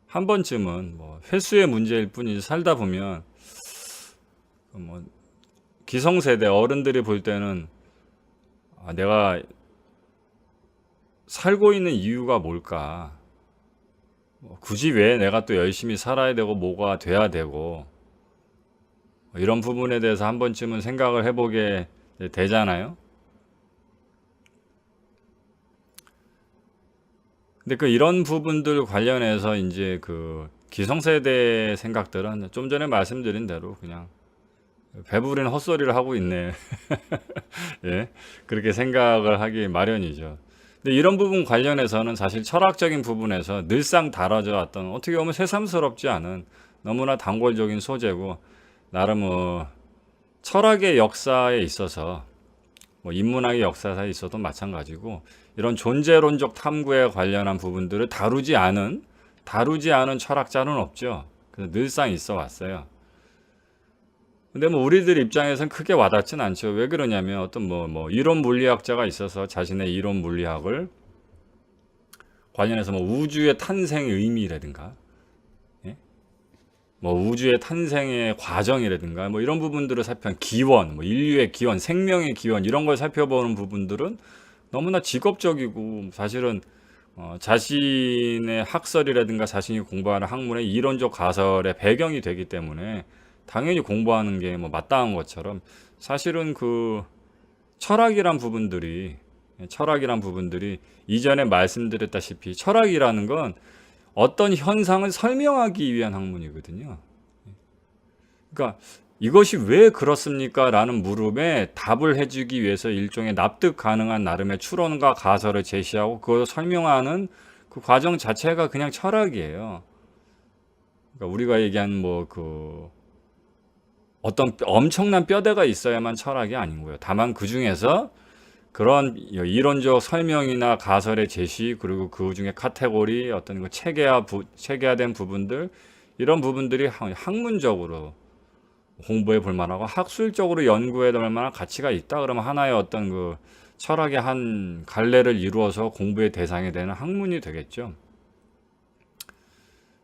한 번쯤은 뭐 횟수의 문제일 뿐이지 살다 보면 뭐 기성세대 어른들이 볼 때는 내가 살고 있는 이유가 뭘까? 굳이 왜 내가 또 열심히 살아야 되고 뭐가 돼야 되고 이런 부분에 대해서 한 번쯤은 생각을 해보게 되잖아요. 근데 이런 부분들 관련해서 이제 기성세대 생각들은 좀 전에 말씀드린 대로 그냥 배부린 헛소리를 하고 있네. 예. 그렇게 생각을 하기 마련이죠. 근데 이런 부분 관련해서는 사실 철학적인 부분에서 늘상 다뤄져 왔던 어떻게 보면 새삼스럽지 않은 너무나 단골적인 소재고 나름 철학의 역사에 있어서 뭐 인문학의 역사에 있어도 마찬가지고 이런 존재론적 탐구에 관련한 부분들을 다루지 않은 철학자는 없죠. 그래서 늘상 있어 왔어요. 근데 뭐 우리들 입장에서는 크게 와닿진 않죠. 왜 그러냐면 어떤 이론 물리학자가 있어서 자신의 이론 물리학을 관련해서 뭐 우주의 탄생 의미라든가, 예? 뭐 우주의 탄생의 과정이라든가, 뭐 이런 부분들을 기원, 뭐 인류의 기원, 생명의 기원 이런 걸 살펴보는 부분들은 너무나 직업적이고 사실은 자신의 학설이라든가 자신이 공부하는 학문의 이론적 가설의 배경이 되기 때문에 당연히 공부하는 게 뭐 마땅한 것처럼 사실은 철학이란 부분들이 이전에 말씀드렸다시피 철학이라는 건 어떤 현상을 설명하기 위한 학문이거든요. 그러니까 이것이 왜 그렇습니까? 라는 물음에 답을 해주기 위해서 일종의 납득 가능한 나름의 추론과 가설을 제시하고 그걸 설명하는 그 과정 자체가 그냥 철학이에요. 그러니까 우리가 얘기하는 어떤 엄청난 뼈대가 있어야만 철학이 아닌 거예요. 다만 그 중에서 그런 이론적 설명이나 가설의 제시 그리고 그 중에 카테고리 어떤 체계화된 부분들 이런 부분들이 학문적으로 공부해 볼 만하고 학술적으로 연구해 볼 만한 가치가 있다 그러면 하나의 어떤 철학의 한 갈래를 이루어서 공부의 대상이 되는 학문이 되겠죠.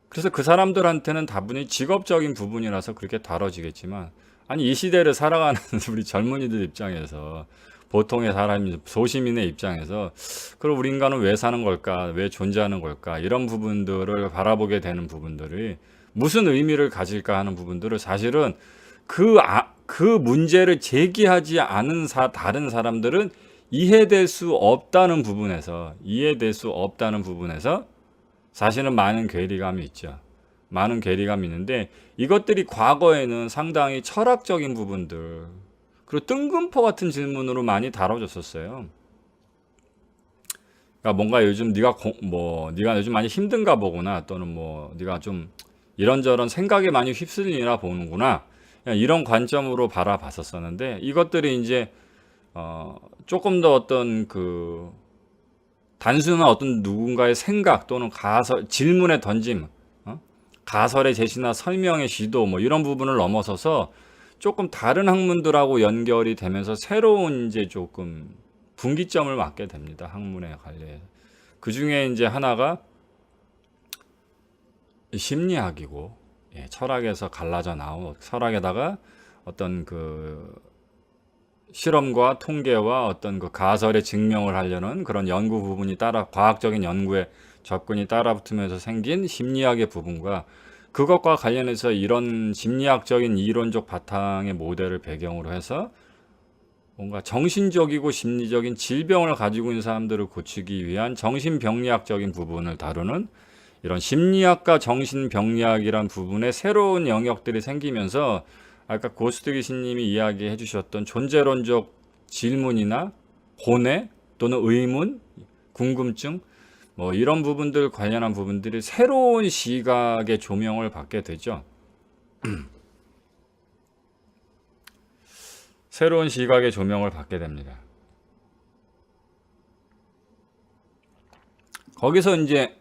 그래서 그 사람들한테는 다분히 직업적인 부분이라서 그렇게 다뤄지겠지만 아니 이 시대를 살아가는 우리 젊은이들 입장에서 보통의 사람 소시민의 입장에서 그럼 우리 인간은 왜 사는 걸까 왜 존재하는 걸까 이런 부분들을 바라보게 되는 부분들이 무슨 의미를 가질까 하는 부분들을 사실은 그 문제를 제기하지 않은 다른 사람들은 이해될 수 없다는 부분에서 사실은 많은 괴리감이 있죠. 많은 괴리감이 있는데 이것들이 과거에는 상당히 철학적인 부분들 그리고 뜬금포 같은 질문으로 많이 다뤄졌었어요. 그러니까 뭔가 요즘 네가 요즘 많이 힘든가 보구나 또는 네가 좀 이런저런 생각에 많이 휩쓸리나 보는구나 이런 관점으로 바라봤었었는데 이것들이 이제 조금 더 어떤 단순한 어떤 누군가의 생각 또는 질문의 던짐, 가설의 제시나 설명의 시도 이런 부분을 넘어서서 조금 다른 학문들하고 연결이 되면서 새로운 이제 조금 분기점을 맞게 됩니다. 학문에 관련. 그 중에 이제 하나가 심리학이고, 철학에서 갈라져 나온 철학에다가 어떤 실험과 통계와 어떤 가설의 증명을 하려는 그런 연구 부분이 과학적인 연구에 접근이 따라붙으면서 생긴 심리학의 부분과 그것과 관련해서 이런 심리학적인 이론적 바탕의 모델을 배경으로 해서 뭔가 정신적이고 심리적인 질병을 가지고 있는 사람들을 고치기 위한 정신병리학적인 부분을 다루는 이런 심리학과 정신병리학이란 부분에 새로운 영역들이 생기면서 아까 고스트 귀신님이 이야기해 주셨던 존재론적 질문이나 고뇌 또는 의문, 궁금증 이런 부분들 관련한 부분들이 새로운 시각의 조명을 받게 되죠. 새로운 시각의 조명을 받게 됩니다. 거기서 이제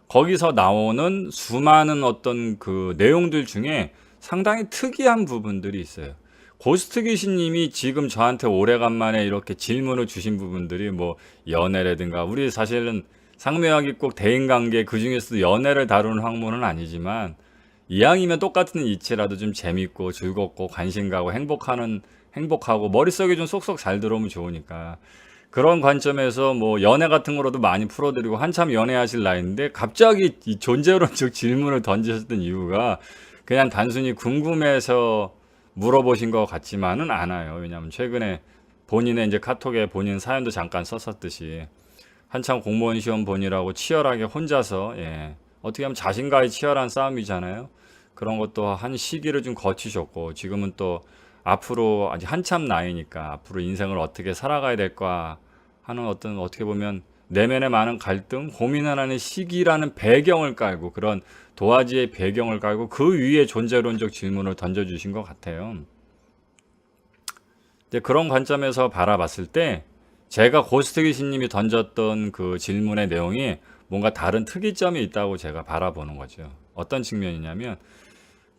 거기서 나오는 수많은 어떤 내용들 중에 상당히 특이한 부분들이 있어요. 고스트 귀신님이 지금 저한테 오래간만에 이렇게 질문을 주신 부분들이 연애라든가 우리 사실은 상묘학이 꼭 대인관계 그 중에서도 연애를 다루는 학문은 아니지만 이왕이면 똑같은 이치라도 좀 재밌고 즐겁고 관심 가고 행복하고 머릿속에 좀 쏙쏙 잘 들어오면 좋으니까 그런 관점에서 뭐 연애 같은 거로도 많이 풀어드리고 한참 연애하실 나이인데 갑자기 이 존재론적 질문을 던지셨던 이유가 그냥 단순히 궁금해서 물어보신 것 같지만은 않아요. 왜냐하면 최근에 본인의 이제 카톡에 본인 사연도 잠깐 썼었듯이 한참 공무원 시험 보느라고 치열하게 혼자서 어떻게 하면 자신과의 치열한 싸움이잖아요. 그런 것도 한 시기를 좀 거치셨고 지금은 또 앞으로 아직 한참 나이니까 앞으로 인생을 어떻게 살아가야 될까 하는 어떤 어떻게 보면 내면의 많은 갈등, 고민을 하는 시기라는 배경을 깔고 그런 도화지의 배경을 깔고 그 위에 존재론적 질문을 던져주신 것 같아요. 근데 그런 관점에서 바라봤을 때 제가 고스트 귀신님이 던졌던 그 질문의 내용이 뭔가 다른 특이점이 있다고 제가 바라보는 거죠. 어떤 측면이냐면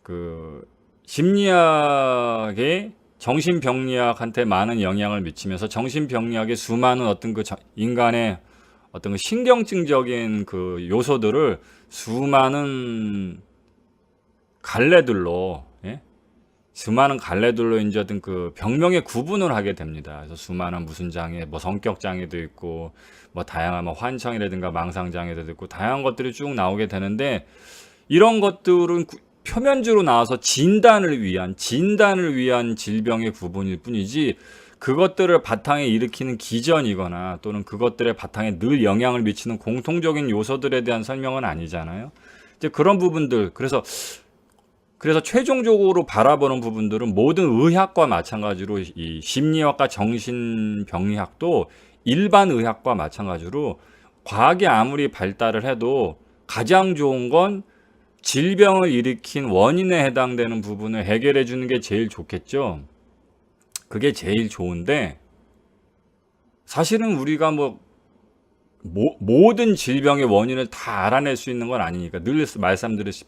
그 심리학의 정신병리학한테 많은 영향을 미치면서 정신병리학의 수많은 어떤 그 인간의 어떤 그 신경증적인 그 요소들을 수많은 갈래들로 수많은 갈래들로 이제 어떤 그 병명의 구분을 하게 됩니다. 그래서 수많은 무슨 장애, 뭐 성격 장애도 있고, 뭐 다양한 뭐 환청이라든가 망상 장애도 있고, 다양한 것들이 쭉 나오게 되는데 이런 것들은 표면적으로 나와서 진단을 위한 질병의 구분일 뿐이지 그것들을 바탕에 일으키는 기전이거나 또는 그것들의 바탕에 늘 영향을 미치는 공통적인 요소들에 대한 설명은 아니잖아요. 이제 그런 부분들 그래서 최종적으로 바라보는 부분들은 모든 의학과 마찬가지로 이 심리학과 정신병리학도 일반 의학과 마찬가지로 과학이 아무리 발달을 해도 가장 좋은 건 질병을 일으킨 원인에 해당되는 부분을 해결해 주는 게 제일 좋겠죠. 그게 제일 좋은데 사실은 우리가 모든 질병의 원인을 다 알아낼 수 있는 건 아니니까 늘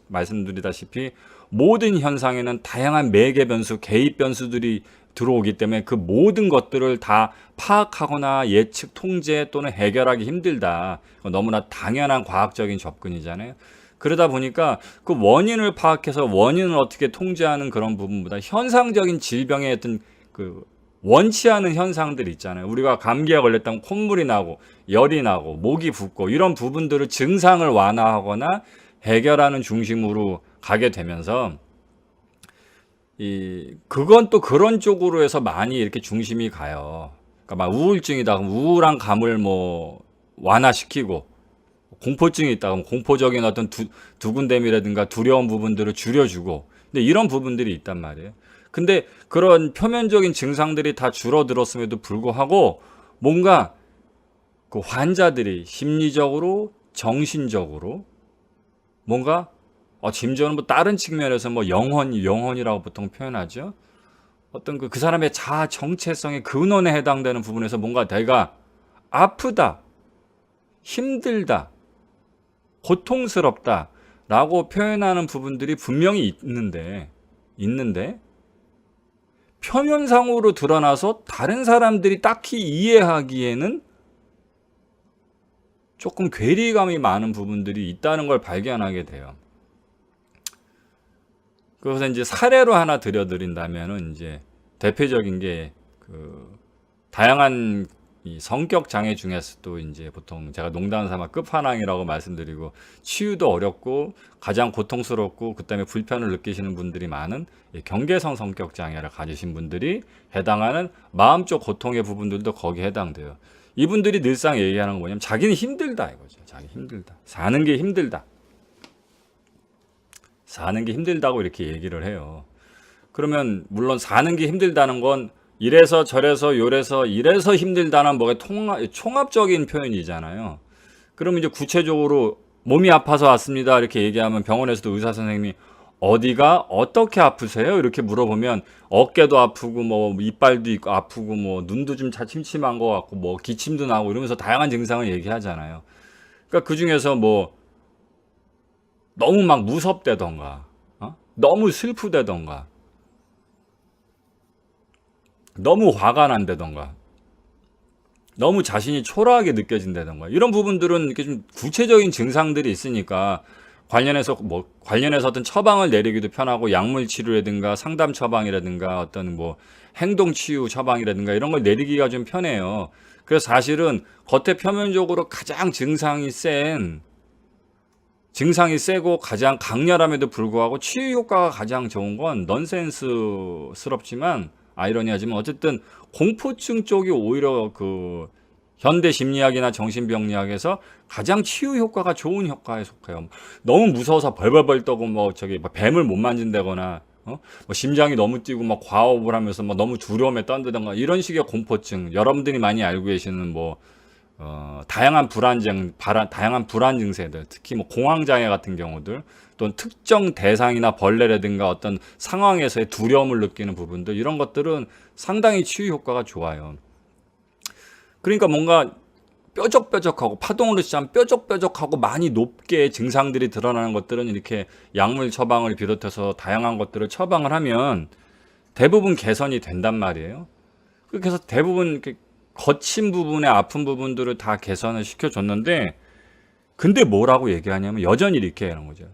말씀드리다시피 모든 현상에는 다양한 매개 변수, 개입 변수들이 들어오기 때문에 그 모든 것들을 다 파악하거나 예측, 통제 또는 해결하기 힘들다. 너무나 당연한 과학적인 접근이잖아요. 그러다 보니까 그 원인을 파악해서 원인을 어떻게 통제하는 그런 부분보다 현상적인 질병의 어떤 그 원치 않은 현상들 있잖아요. 우리가 감기에 걸렸다면 콧물이 나고 열이 나고 목이 붓고 이런 부분들을 증상을 완화하거나 해결하는 중심으로 가게 되면서 그건 또 그런 쪽으로 해서 많이 이렇게 중심이 가요. 그러니까 막 우울증이다 그럼 우울한 감을 뭐 완화시키고 공포증이 있다 그럼 공포적인 어떤 두근댐이라든가 두려운 부분들을 줄여주고 근데 이런 부분들이 있단 말이에요. 근데 그런 표면적인 증상들이 다 줄어들었음에도 불구하고 뭔가 그 환자들이 심리적으로 정신적으로 뭔가 심지어는 뭐 다른 측면에서 뭐 영혼이라고 보통 표현하죠. 어떤 그 사람의 자아 정체성의 근원에 해당되는 부분에서 뭔가 내가 아프다, 힘들다, 고통스럽다 라고 표현하는 부분들이 분명히 있는데 표면상으로 드러나서 다른 사람들이 딱히 이해하기에는 조금 괴리감이 많은 부분들이 있다는 걸 발견하게 돼요. 그래서 이제 사례로 하나 들려드린다면은 이제 대표적인 게 그 다양한 이 성격 장애 중에서도 이제 보통 제가 농담 삼아 끝판왕이라고 말씀드리고 치유도 어렵고 가장 고통스럽고 그다음에 불편을 느끼시는 분들이 많은 이 경계성 성격 장애를 가지신 분들이 해당하는 마음적 고통의 부분들도 거기에 해당돼요. 이분들이 늘상 얘기하는 건 뭐냐면 자기는 힘들다 이거죠. 자기 힘들다. 사는 게 힘들다. 사는 게 힘들다고 이렇게 얘기를 해요. 그러면 물론 사는 게 힘들다는 건 이래서 저래서 요래서 이래서 힘들다는 뭐가 총합적인 표현이잖아요. 그러면 이제 구체적으로 몸이 아파서 왔습니다 이렇게 얘기하면 병원에서도 의사 선생님이 어디가 어떻게 아프세요? 이렇게 물어보면 어깨도 아프고 뭐 이빨도 있고 아프고 뭐 눈도 좀 침침한 것 같고 뭐 기침도 나고 이러면서 다양한 증상을 얘기하잖아요. 그러니까 그 중에서 뭐 너무 막 무섭다던가 너무 슬프다던가 너무 화가 난다던가 너무 자신이 초라하게 느껴진다던가 이런 부분들은 이렇게 좀 구체적인 증상들이 있으니까 관련해서 어떤 처방을 내리기도 편하고 약물 치료라든가 상담 처방이라든가 어떤 뭐 행동 치유 처방이라든가 이런 걸 내리기가 좀 편해요. 그래서 사실은 겉에 표면적으로 가장 증상이 세고 가장 강렬함에도 불구하고 치유 효과가 가장 좋은 건 넌센스스럽지만 아이러니하지만 어쨌든 공포증 쪽이 오히려 그 현대 심리학이나 정신병리학에서 가장 치유 효과가 좋은 효과에 속해요. 너무 무서워서 벌벌벌 떠고 뭐 뱀을 못 만진다거나 뭐 심장이 너무 뛰고 막 과호흡을 하면서 막 너무 두려움에 떨다던가 이런 식의 공포증 여러분들이 많이 알고 계시는 다양한 불안 증세들, 특히 뭐 공황장애 같은 경우들, 또는 특정 대상이나 벌레라든가 어떤 상황에서의 두려움을 느끼는 부분들, 이런 것들은 상당히 치유 효과가 좋아요. 그러니까 뭔가 뾰족뾰족하고 파동으로 시작하면 뾰족뾰족하고 많이 높게 증상들이 드러나는 것들은 이렇게 약물 처방을 비롯해서 다양한 것들을 처방을 하면 대부분 개선이 된단 말이에요. 그래서 대부분 이렇게 거친 부분의 아픈 부분들을 다 개선을 시켜줬는데 근데 뭐라고 얘기하냐면 여전히 이렇게 하는 거죠.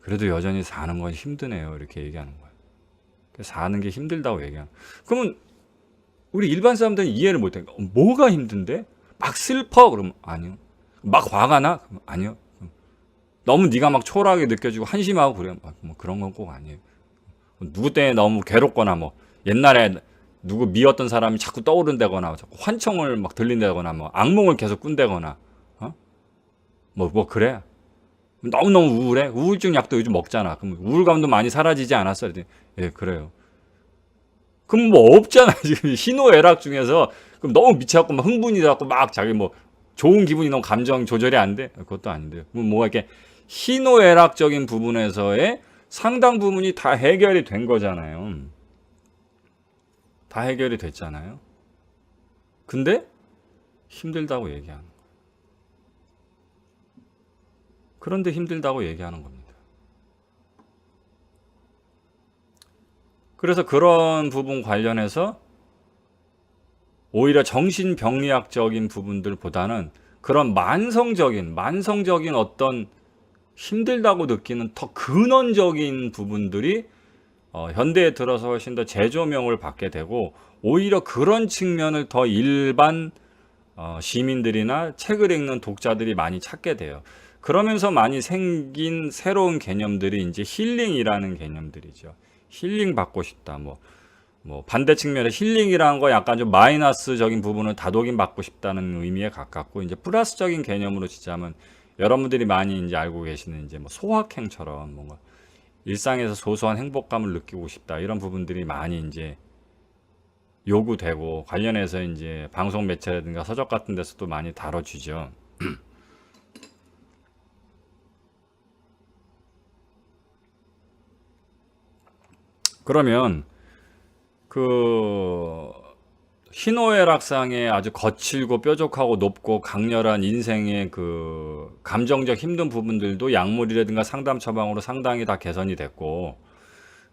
그래도 여전히 사는 건 힘드네요. 이렇게 얘기하는 거예요. 사는 게 힘들다고 얘기하는. 그러면 우리 일반 사람들은 이해를 못해. 뭐가 힘든데? 막 슬퍼? 그러면 아니요. 막 화가 나? 그러면 아니요. 너무 네가 막 초라하게 느껴지고 한심하고 그래요. 뭐 그런 건 꼭 아니에요. 누구 때문에 너무 괴롭거나 뭐 옛날에 누구 미웠던 사람이 자꾸 떠오른다거나 자꾸 환청을 막 들린다거나 뭐 악몽을 계속 꾼다거나 뭐 그래. 너무너무 우울해. 우울증 약도 요즘 먹잖아. 그럼 우울감도 많이 사라지지 않았어? 예, 그래요. 그럼 뭐 없잖아. 지금 희노애락 중에서 그럼 너무 미쳐갖고 막 흥분이 돼갖고 막 자기 뭐 좋은 기분이 너무 감정 조절이 안 돼? 그것도 아닌데요. 그럼 뭐가 이렇게 희노애락적인 부분에서의 상당 부분이 다 해결이 된 거잖아요. 다 해결이 됐잖아요. 근데 힘들다고 얘기하는 거예요. 그런데 힘들다고 얘기하는 겁니다. 그래서 그런 부분 관련해서 오히려 정신병리학적인 부분들보다는 그런 만성적인 어떤 힘들다고 느끼는 더 근원적인 부분들이 현대에 들어서 훨씬 더 재조명을 받게 되고 오히려 그런 측면을 더 일반 시민들이나 책을 읽는 독자들이 많이 찾게 돼요. 그러면서 많이 생긴 새로운 개념들이 이제 힐링이라는 개념들이죠. 힐링 받고 싶다. 뭐 반대 측면에 힐링이라는 거 약간 좀 마이너스적인 부분을 다독임 받고 싶다는 의미에 가깝고 이제 플러스적인 개념으로 치자면 여러분들이 많이 이제 알고 계시는 이제 뭐 소확행처럼 뭔가 일상에서 소소한 행복감을 느끼고 싶다 이런 부분들이 많이 이제 요구되고 관련해서 이제 방송 매체라든가 서적 같은 데서도 많이 다뤄지죠. 그러면 그 희노애락상의 아주 거칠고 뾰족하고 높고 강렬한 인생의 그 감정적 힘든 부분들도 약물이라든가 상담 처방으로 상당히 다 개선이 됐고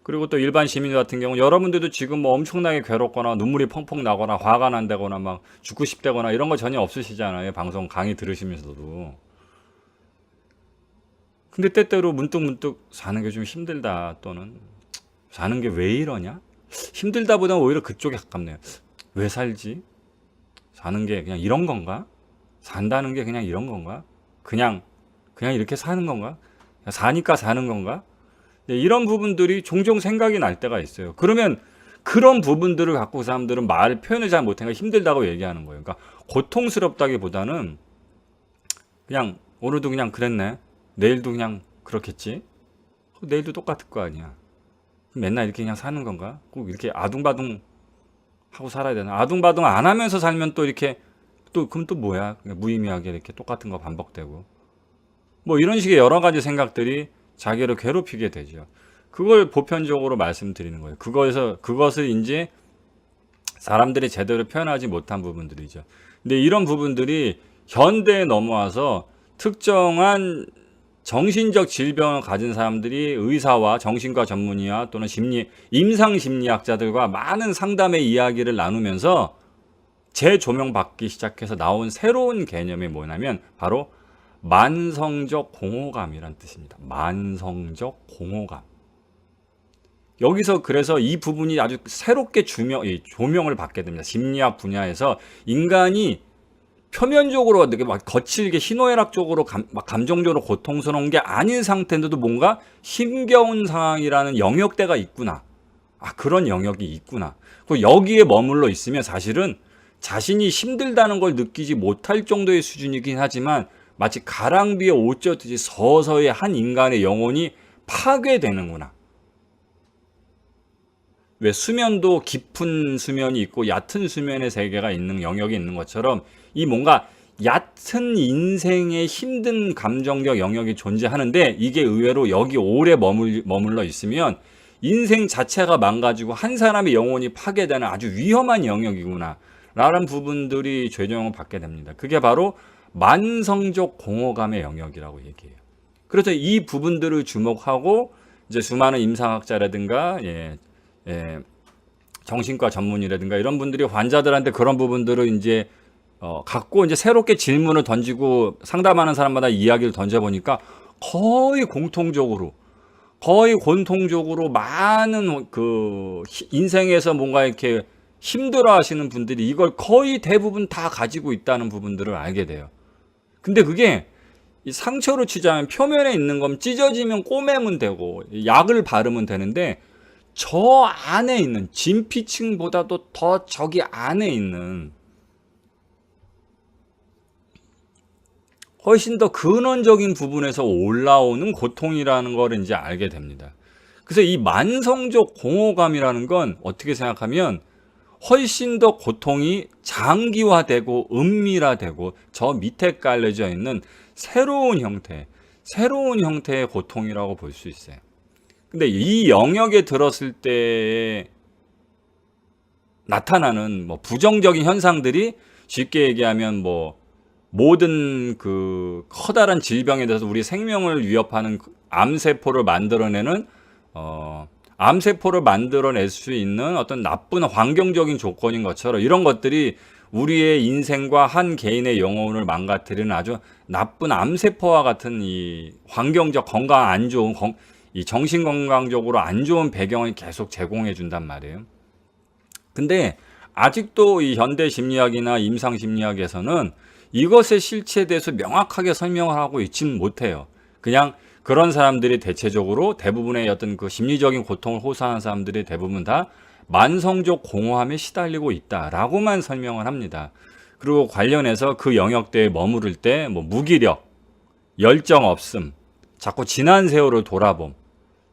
그리고 또 일반 시민 같은 경우 여러분들도 지금 뭐 엄청나게 괴롭거나 눈물이 펑펑 나거나 화가 난다거나 막 죽고 싶다거나 이런 거 전혀 없으시잖아요. 방송 강의 들으시면서도. 근데 때때로 문득문득 사는 게 좀 힘들다 또는 사는 게 왜 이러냐? 힘들다보다는 오히려 그쪽에 가깝네요. 왜 살지? 사는 게 그냥 이런 건가? 산다는 게 그냥 이런 건가? 그냥 이렇게 사는 건가? 사니까 사는 건가? 네, 이런 부분들이 종종 생각이 날 때가 있어요. 그러면 그런 부분들을 갖고 사람들은 표현을 잘 못하니까 힘들다고 얘기하는 거예요. 그러니까 고통스럽다기보다는 그냥 오늘도 그냥 그랬네. 내일도 그냥 그렇겠지. 내일도 똑같을 거 아니야. 맨날 이렇게 그냥 사는 건가? 꼭 이렇게 아둥바둥 하고 살아야 되나? 아둥바둥 안 하면서 살면 또 이렇게 그럼 또 뭐야? 무의미하게 이렇게 똑같은 거 반복되고 뭐 이런 식의 여러 가지 생각들이 자기를 괴롭히게 되죠. 그걸 보편적으로 말씀드리는 거예요. 그것을 이제 사람들이 제대로 표현하지 못한 부분들이죠. 근데 이런 부분들이 현대에 넘어와서 특정한 정신적 질병을 가진 사람들이 의사와 정신과 전문의와 또는 임상 심리학자들과 많은 상담의 이야기를 나누면서 재조명받기 시작해서 나온 새로운 개념이 뭐냐면 바로 만성적 공허감이란 뜻입니다. 만성적 공허감. 여기서 그래서 이 부분이 아주 새롭게 조명을 받게 됩니다. 심리학 분야에서 인간이 표면적으로 되게 막 거칠게 희노애락적으로 감정적으로 고통스러운 게 아닌 상태인데도 뭔가 힘겨운 상황이라는 영역대가 있구나. 아, 그런 영역이 있구나. 그리고 여기에 머물러 있으면 사실은 자신이 힘들다는 걸 느끼지 못할 정도의 수준이긴 하지만 마치 가랑비에 옷 젖듯이 서서히 한 인간의 영혼이 파괴되는구나. 왜 수면도 깊은 수면이 있고 얕은 수면의 세계가 있는 영역이 있는 것처럼 이 뭔가 얕은 인생의 힘든 감정적 영역이 존재하는데 이게 의외로 여기 오래 머물러 있으면 인생 자체가 망가지고 한 사람의 영혼이 파괴되는 아주 위험한 영역이구나 라는 부분들이 죄정을 받게 됩니다. 그게 바로 만성적 공허감의 영역이라고 얘기해요. 그래서 이 부분들을 주목하고 이제 수많은 임상학자라든가 정신과 전문의라든가 이런 분들이 환자들한테 그런 부분들을 이제 갖고 이제 새롭게 질문을 던지고 상담하는 사람마다 이야기를 던져보니까 거의 공통적으로 많은 그 인생에서 뭔가 이렇게 힘들어 하시는 분들이 이걸 거의 대부분 다 가지고 있다는 부분들을 알게 돼요. 근데 그게 이 상처로 치자면 표면에 있는 건 찢어지면 꼬매면 되고 약을 바르면 되는데 저 안에 있는 진피층보다도 더 저기 안에 있는 훨씬 더 근원적인 부분에서 올라오는 고통이라는 걸 이제 알게 됩니다. 그래서 이 만성적 공허감이라는 건 어떻게 생각하면 훨씬 더 고통이 장기화되고 은밀화되고 저 밑에 깔려져 있는 새로운 형태의 고통이라고 볼 수 있어요. 근데 이 영역에 들었을 때 나타나는 뭐 부정적인 현상들이 쉽게 얘기하면 뭐 모든 그 커다란 질병에 대해서 우리 생명을 위협하는 암세포를 만들어내는 암세포를 만들어낼 수 있는 어떤 나쁜 환경적인 조건인 것처럼 이런 것들이 우리의 인생과 한 개인의 영혼을 망가뜨리는 아주 나쁜 암세포와 같은 이 환경적 건강 안 좋은 이 정신건강적으로 안 좋은 배경을 계속 제공해 준단 말이에요. 근데 아직도 이 현대 심리학이나 임상 심리학에서는 이것의 실체에 대해서 명확하게 설명을 하고 있지는 못해요. 그냥 그런 사람들이 대체적으로 대부분의 어떤 그 심리적인 고통을 호소하는 사람들이 대부분 다 만성적 공허함에 시달리고 있다라고만 설명을 합니다. 그리고 관련해서 그 영역대에 머무를 때 뭐 무기력, 열정 없음, 자꾸 지난 세월을 돌아봄,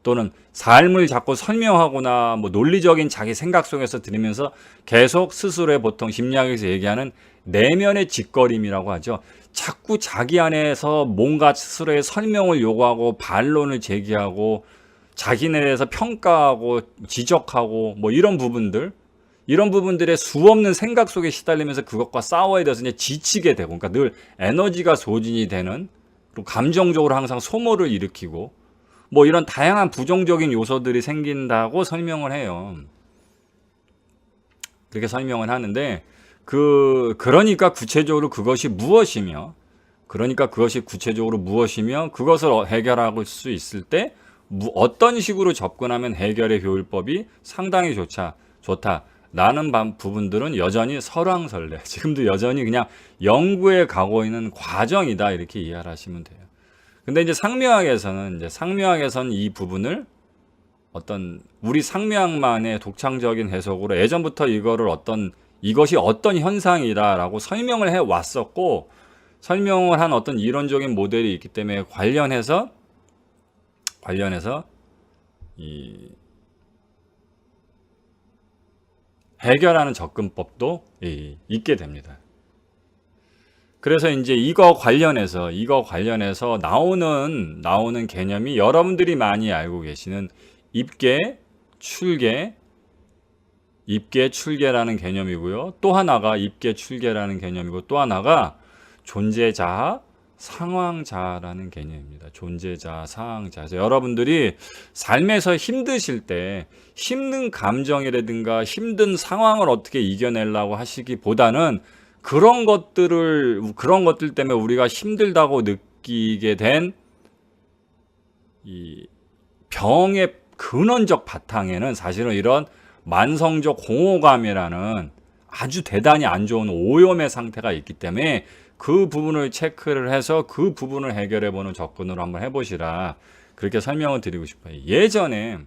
또는 삶을 자꾸 설명하거나 뭐 논리적인 자기 생각 속에서 들으면서 계속 스스로의 보통 심리학에서 얘기하는 내면의 짓거림이라고 하죠. 자꾸 자기 안에서 뭔가 스스로의 설명을 요구하고 반론을 제기하고 자기에 대해서 평가하고 지적하고 뭐 이런 부분들의 수없는 생각 속에 시달리면서 그것과 싸워야 돼서 이제 지치게 되고, 그러니까 늘 에너지가 소진이 되는, 그리고 감정적으로 항상 소모를 일으키고 뭐 이런 다양한 부정적인 요소들이 생긴다고 설명을 해요. 그렇게 설명을 하는데 그러니까 구체적으로 그것이 무엇이며 그것을 해결할 수 있을 때 어떤 식으로 접근하면 해결의 효율법이 상당히 좋다라는 부분들은 여전히 설왕설래, 지금도 여전히 그냥 연구에 가고 있는 과정이다, 이렇게 이해를 하시면 돼요. 근데 이제 상묘학에서는 이 부분을 어떤 우리 상묘학만의 독창적인 해석으로 예전부터 이것이 어떤 현상이다라고 설명을 해 왔었고, 설명을 한 어떤 이론적인 모델이 있기 때문에 관련해서 이 해결하는 접근법도 있게 됩니다. 그래서 이제 이거 관련해서 나오는 개념이 여러분들이 많이 알고 계시는 입계, 출계라는 개념이고요. 또 하나가 입계, 출계라는 개념이고, 또 하나가 존재 자아, 상황자라는 개념입니다. 존재자, 상황자. 그래서 여러분들이 삶에서 힘드실 때 힘든 감정이라든가 힘든 상황을 어떻게 이겨내려고 하시기보다는 그런 것들 때문에 우리가 힘들다고 느끼게 된 이 병의 근원적 바탕에는 사실은 이런 만성적 공허감이라는 아주 대단히 안 좋은 오염의 상태가 있기 때문에 그 부분을 체크를 해서 그 부분을 해결해 보는 접근으로 한번 해보시라, 그렇게 설명을 드리고 싶어요. 예전에